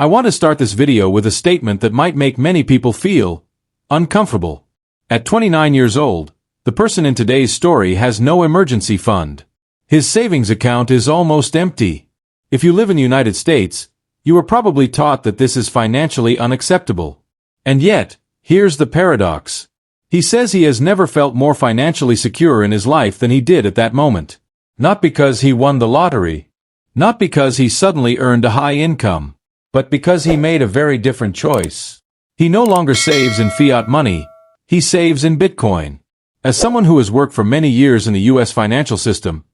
I want to start this video with a statement that might make many people feel uncomfortable. At 29 years old, the person in today's story has no emergency fund. His savings account is almost empty. If you live in the United States, you were probably taught that this is financially unacceptable. And yet, here's the paradox. He says he has never felt more financially secure in his life than he did at that moment. Not because he won the lottery. Not because he suddenly earned a high income. But because he made a very different choice. He no longer saves in fiat money. He saves in Bitcoin. As someone who has worked for many years in the U.S. financial system,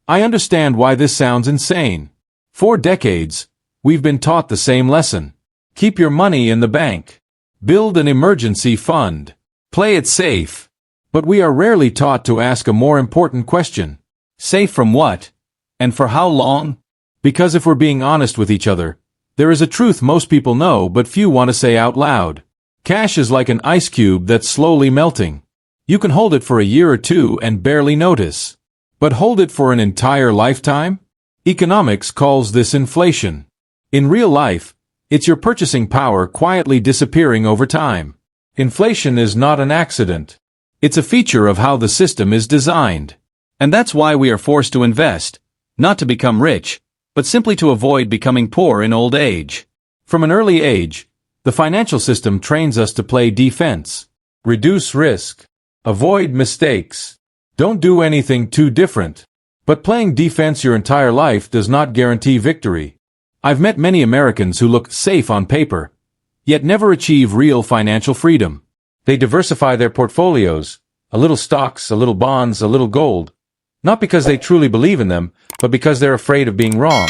I understand why this sounds insane. For decades, we've been taught the same lesson. Keep your money in the bank. Build an emergency fund. Play it safe. But we are rarely taught to ask a more important question. Safe from what? And for how long? Because if we're being honest with each other, there is a truth most people know but few want to say out loud. Cash is like an ice cube that's slowly melting. You can hold it for a year or two and barely notice. But hold it for an entire lifetime? Economics calls this inflation. In real life, it's your purchasing power quietly disappearing over time. Inflation is not an accident. It's a feature of how the system is designed. And that's why we are forced to invest, not to become rich, but simply to avoid becoming poor in old age. From an early age, the financial system trains us to play defense. Reduce risk. Avoid mistakes. Don't do anything too different. But playing defense your entire life does not guarantee victory. I've met many Americans who look safe on paper, yet never achieve real financial freedom. They diversify their portfolios, a little stocks, a little bonds, a little gold, not because they truly believe in them, but because they're afraid of being wrong.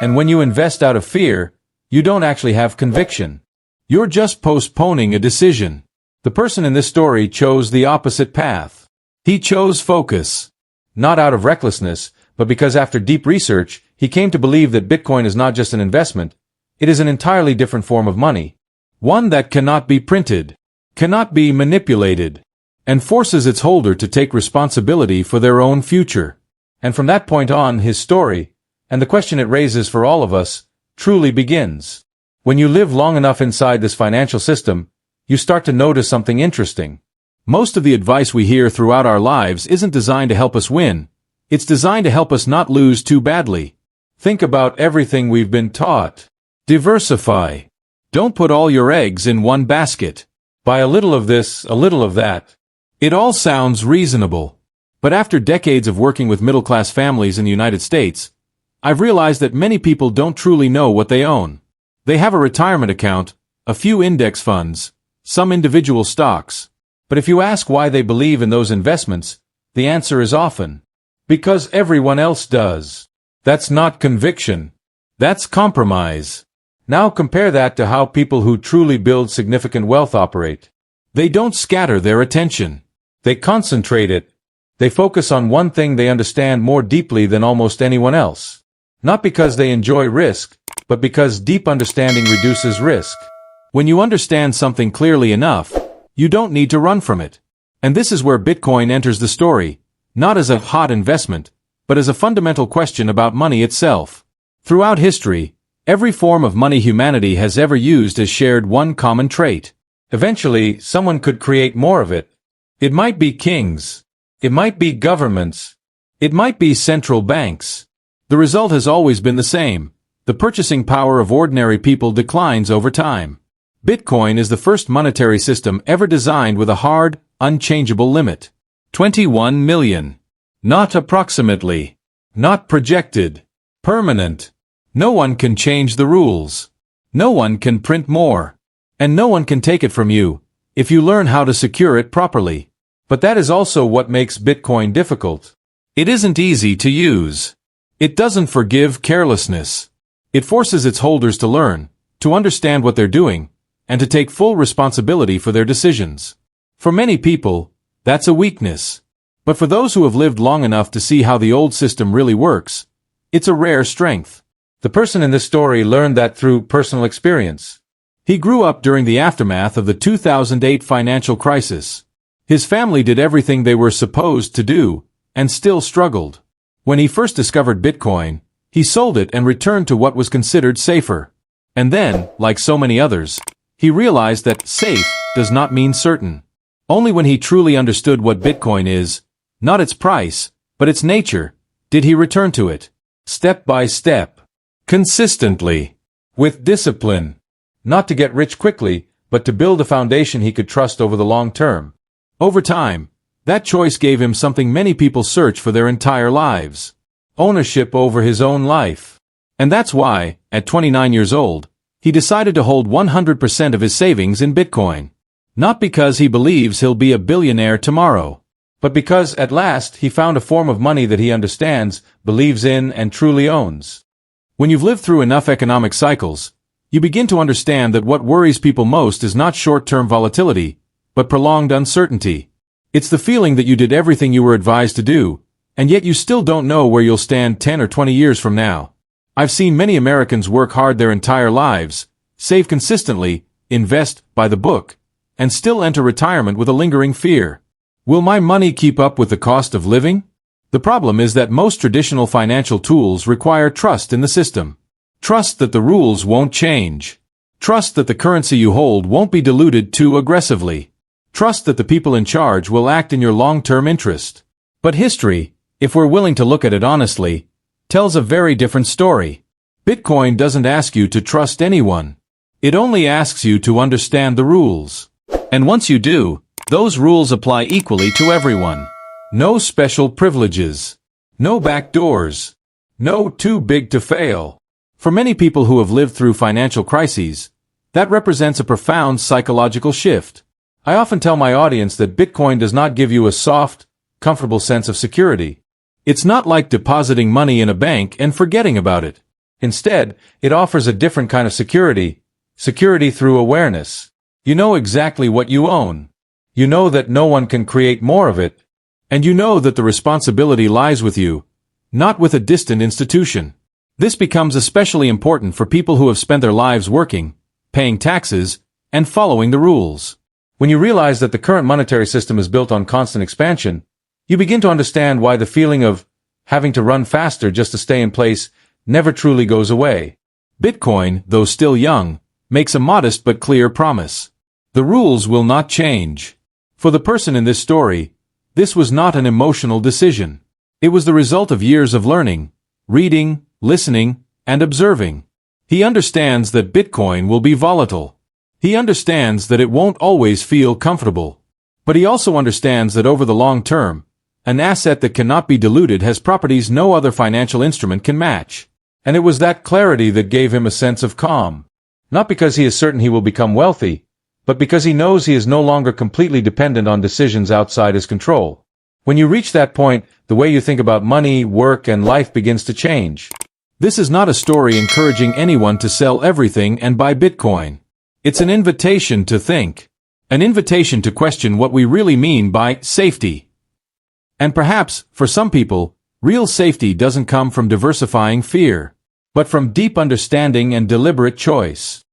And when you invest out of fear, you don't actually have conviction. You're just postponing a decision. The person in this story chose the opposite path. He chose focus. Not out of recklessness, but because after deep research, he came to believe that Bitcoin is not just an investment, it is an entirely different form of money. One that cannot be printed, cannot be manipulated, and forces its holder to take responsibility for their own future. And from that point on, his story, and the question it raises for all of us, truly begins. When you live long enough inside this financial system, you start to notice something interesting. Most of the advice we hear throughout our lives isn't designed to help us win. It's designed to help us not lose too badly. Think about everything we've been taught. Diversify. Don't put all your eggs in one basket. Buy a little of this, a little of that. It all sounds reasonable. But after decades of working with middle-class families in the United States, I've realized that many people don't truly know what they own. They have a retirement account, a few index funds, some individual stocks. But if you ask why they believe in those investments, the answer is often, because everyone else does. That's not conviction. That's compromise. Now compare that to how people who truly build significant wealth operate. They don't scatter their attention. They concentrate it. They focus on one thing they understand more deeply than almost anyone else. Not because they enjoy risk, but because deep understanding reduces risk. When you understand something clearly enough, you don't need to run from it. And this is where Bitcoin enters the story, not as a hot investment, but as a fundamental question about money itself. Throughout history, every form of money humanity has ever used has shared one common trait. Eventually, someone could create more of it. It might be kings. It might be governments. It might be central banks. The result has always been the same. The purchasing power of ordinary people declines over time. Bitcoin is the first monetary system ever designed with a hard, unchangeable limit. 21 million. Not approximately. Not projected. Permanent. No one can change the rules. No one can print more. And no one can take it from you, if you learn how to secure it properly. But that is also what makes Bitcoin difficult. It isn't easy to use. It doesn't forgive carelessness. It forces its holders to learn, to understand what they're doing, and to take full responsibility for their decisions. For many people, that's a weakness. But for those who have lived long enough to see how the old system really works, it's a rare strength. The person in this story learned that through personal experience. He grew up during the aftermath of the 2008 financial crisis. His family did everything they were supposed to do, and still struggled. When he first discovered Bitcoin, he sold it and returned to what was considered safer. And then, like so many others, he realized that safe does not mean certain. Only when he truly understood what Bitcoin is, not its price, but its nature, did he return to it. Step by step. Consistently. With discipline. Not to get rich quickly, but to build a foundation he could trust over the long term. Over time, that choice gave him something many people search for their entire lives. Ownership over his own life. And that's why, at 29 years old, he decided to hold 100% of his savings in Bitcoin. Not because he believes he'll be a billionaire tomorrow, but because, at last, he found a form of money that he understands, believes in, and truly owns. When you've lived through enough economic cycles, you begin to understand that what worries people most is not short-term volatility, but prolonged uncertainty. It's the feeling that you did everything you were advised to do, and yet you still don't know where you'll stand 10 or 20 years from now. I've seen many Americans work hard their entire lives, save consistently, invest by the book, and still enter retirement with a lingering fear. Will my money keep up with the cost of living? The problem is that most traditional financial tools require trust in the system. Trust that the rules won't change. Trust that the currency you hold won't be diluted too aggressively. Trust that the people in charge will act in your long-term interest. But history, if we're willing to look at it honestly, tells a very different story. Bitcoin doesn't ask you to trust anyone. It only asks you to understand the rules. And once you do, those rules apply equally to everyone. No special privileges. No back doors. No too big to fail. For many people who have lived through financial crises, that represents a profound psychological shift. I often tell my audience that Bitcoin does not give you a soft, comfortable sense of security. It's not like depositing money in a bank and forgetting about it. Instead, it offers a different kind of security, security through awareness. You know exactly what you own. You know that no one can create more of it. And you know that the responsibility lies with you, not with a distant institution. This becomes especially important for people who have spent their lives working, paying taxes, and following the rules. When you realize that the current monetary system is built on constant expansion, you begin to understand why the feeling of having to run faster just to stay in place never truly goes away. Bitcoin, though still young, makes a modest but clear promise. The rules will not change. For the person in this story, this was not an emotional decision. It was the result of years of learning, reading, listening, and observing. He understands that Bitcoin will be volatile. He understands that it won't always feel comfortable. But he also understands that over the long term, an asset that cannot be diluted has properties no other financial instrument can match. And it was that clarity that gave him a sense of calm. Not because he is certain he will become wealthy, but because he knows he is no longer completely dependent on decisions outside his control. When you reach that point, the way you think about money, work, and life begins to change. This is not a story encouraging anyone to sell everything and buy Bitcoin. It's an invitation to think. An invitation to question what we really mean by safety. And perhaps, for some people, real safety doesn't come from diversifying fear, but from deep understanding and deliberate choice.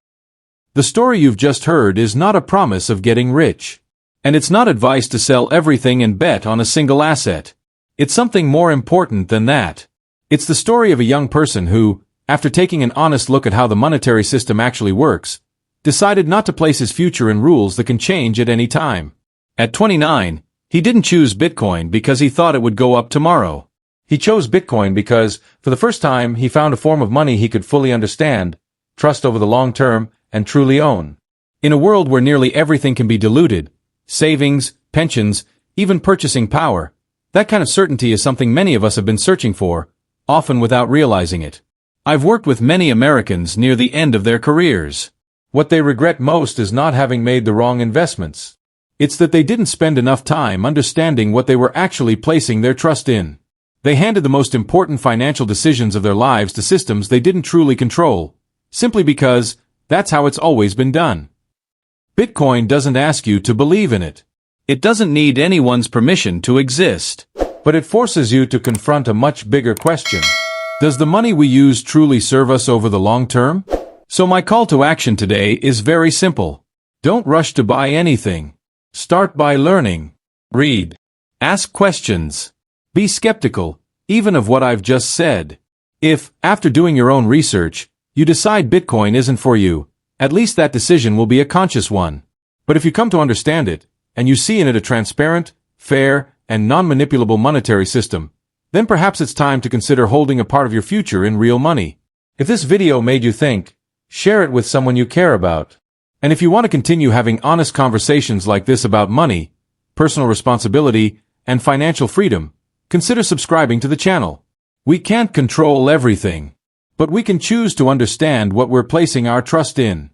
The story you've just heard is not a promise of getting rich. And it's not advice to sell everything and bet on a single asset. It's something more important than that. It's the story of a young person who, after taking an honest look at how the monetary system actually works, decided not to place his future in rules that can change at any time. At 29, he didn't choose Bitcoin because he thought it would go up tomorrow. He chose Bitcoin because, for the first time, he found a form of money he could fully understand, trust over the long term, and truly own. In a world where nearly everything can be diluted, savings, pensions, even purchasing power, that kind of certainty is something many of us have been searching for, often without realizing it. I've worked with many Americans near the end of their careers. What they regret most is not having made the wrong investments. It's that they didn't spend enough time understanding what they were actually placing their trust in. They handed the most important financial decisions of their lives to systems they didn't truly control, simply because that's how it's always been done. Bitcoin doesn't ask you to believe in it. It doesn't need anyone's permission to exist. But it forces you to confront a much bigger question. Does the money we use truly serve us over the long term? So my call to action today is very simple. Don't rush to buy anything. Start by learning. Read. Ask questions. Be skeptical, even of what I've just said. If, after doing your own research, you decide Bitcoin isn't for you, at least that decision will be a conscious one. But if you come to understand it, and you see in it a transparent, fair, and non-manipulable monetary system, then perhaps it's time to consider holding a part of your future in real money. If this video made you think, share it with someone you care about. And if you want to continue having honest conversations like this about money, personal responsibility, and financial freedom, consider subscribing to the channel. We can't control everything, but we can choose to understand what we're placing our trust in.